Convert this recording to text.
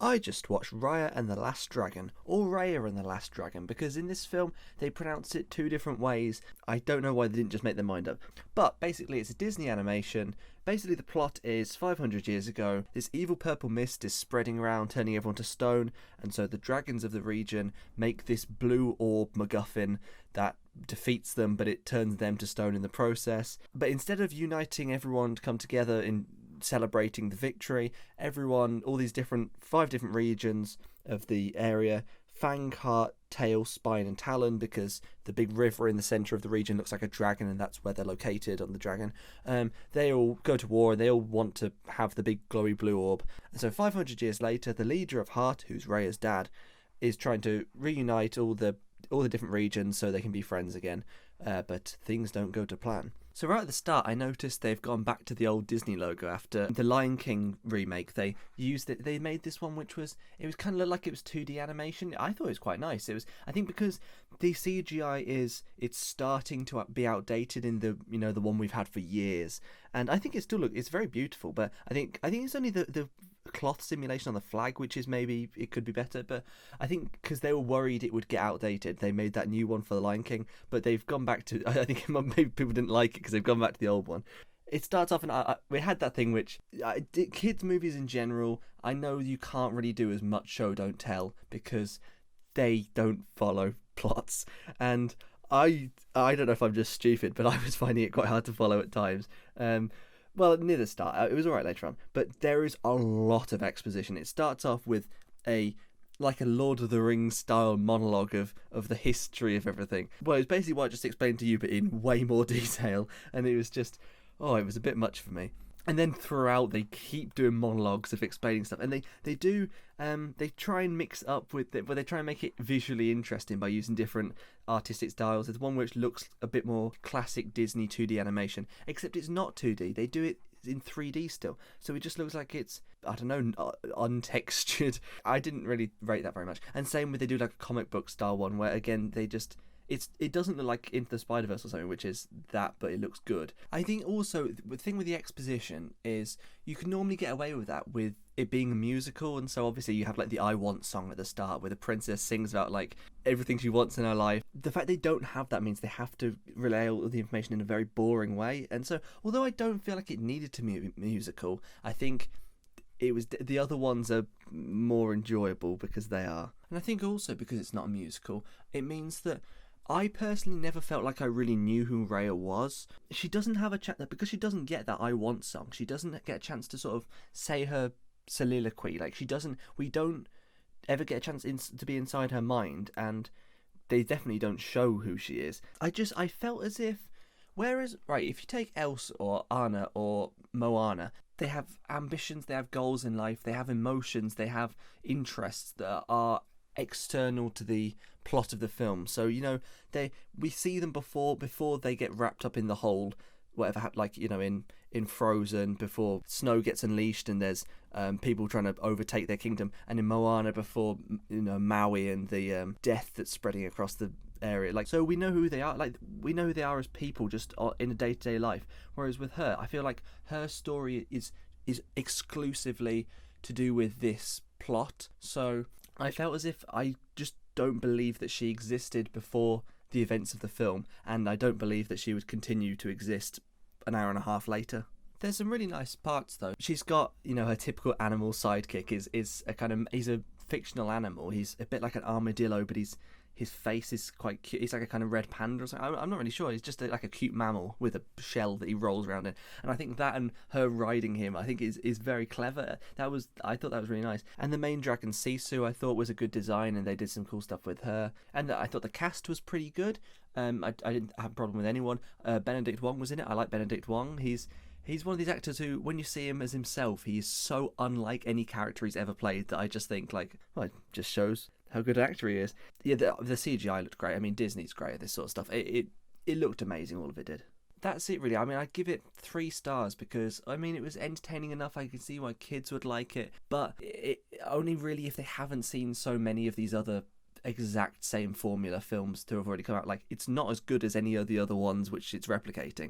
I just watched Raya and the Last Dragon, or Raya and the Last Dragon, because in this film they pronounce it two different ways. I don't know why they didn't just make their mind up. But basically, it's a Disney animation. Basically, the plot is 500 years ago, this evil purple mist is spreading around, turning everyone to stone, and so the dragons of the region make this blue orb MacGuffin that defeats them, but it turns them to stone in the process. But instead of uniting everyone to come together in celebrating the victory, everyone, all these five different regions of the area, fang, heart, tail, spine, and talon, because the big river in the centre of the region looks like a dragon, and that's where they're located on the dragon. They all go to war, and they all want to have the big glowy blue orb. And so 500 years later, the leader of Heart, who's Raya's dad, is trying to reunite all the different regions so they can be friends again. But things don't go to plan. So right at the start, I noticed they've gone back to the old Disney logo after the Lion King remake. They used it. They made this one, which was kind of like it was 2D animation. I thought it was quite nice. It was, I think, because the CGI it's starting to be outdated in the one we've had for years, and I think it's very beautiful. But I think it's only the cloth simulation on the flag which is maybe it could be better, but I think because they were worried it would get outdated, they made that new one for the Lion King, but they've gone back to, I think maybe people didn't like it because they've gone back to the old one. It starts off, and we had that thing which kids movies in general, I know you can't really do as much show don't tell because they don't follow plots, and I don't know if I'm just stupid, but I was finding it quite hard to follow at times. Well, near the start, it was alright later on, but there is a lot of exposition. It starts off with a Lord of the Rings style monologue of the history of everything. Well, it's basically what I just explained to you, but in way more detail, and it was just, it was a bit much for me. And then throughout, they keep doing monologues of explaining stuff, and they try and mix up with it, but they try and make it visually interesting by using different artistic styles. There's one which looks a bit more classic Disney 2D animation, except it's not 2D. They do it in 3D still, so it just looks like it's, I don't know, untextured. I didn't really rate that very much. And same with, they do like a comic book style one where again they just, it doesn't look like Into the Spider-Verse or something, which is that, but it looks good. I think also the thing with the exposition is you can normally get away with that with it being a musical, and so obviously you have like the I Want song at the start where the princess sings about like everything she wants in her life. The fact they don't have that means they have to relay all the information in a very boring way, and so although I don't feel like it needed to be a musical, I think it was, the other ones are more enjoyable because they are. And I think also because it's not a musical, it means that I personally never felt like I really knew who Raya was. She doesn't have a chance, because she doesn't get that I Want song, she doesn't get a chance to sort of say her soliloquy. Like, we don't ever get a chance to be inside her mind, and they definitely don't show who she is. I felt as if, whereas, right, if you take Elsa or Anna or Moana, they have ambitions, they have goals in life, they have emotions, they have interests that are external to the plot of the film. So we see them before they get wrapped up in the whole whatever happened, like in Frozen, before snow gets unleashed and there's people trying to overtake their kingdom, and in Moana before Maui and the death that's spreading across the area. Like, so we know who they are. Like, we know who they are as people just in a day-to-day life. Whereas with her, I feel like her story is exclusively to do with this plot. So I felt as if I just don't believe that she existed before the events of the film, and I don't believe that she would continue to exist an hour and a half later. There's some really nice parts though. She's got, her typical animal sidekick is he's a fictional animal. He's a bit like an armadillo, but his face is quite cute. He's like a kind of red panda or something. I'm not really sure. He's just like a cute mammal with a shell that he rolls around in. And I think that, and her riding him, I think is very clever. I thought that was really nice. And the main dragon, Sisu, I thought was a good design, and they did some cool stuff with her. And I thought the cast was pretty good. I didn't have a problem with anyone. Benedict Wong was in it. I like Benedict Wong. He's one of these actors who, when you see him as himself, he is so unlike any character he's ever played that I just think, like, well, it just shows how good an actor he is. Yeah, the CGI looked great. I mean, Disney's great at this sort of stuff. It looked amazing, all of it did. That's it, really. I mean, I'd give it 3 stars because, I mean, it was entertaining enough. I can see why kids would like it, but it only really if they haven't seen so many of these other exact same formula films to have already come out. Like, it's not as good as any of the other ones which it's replicating.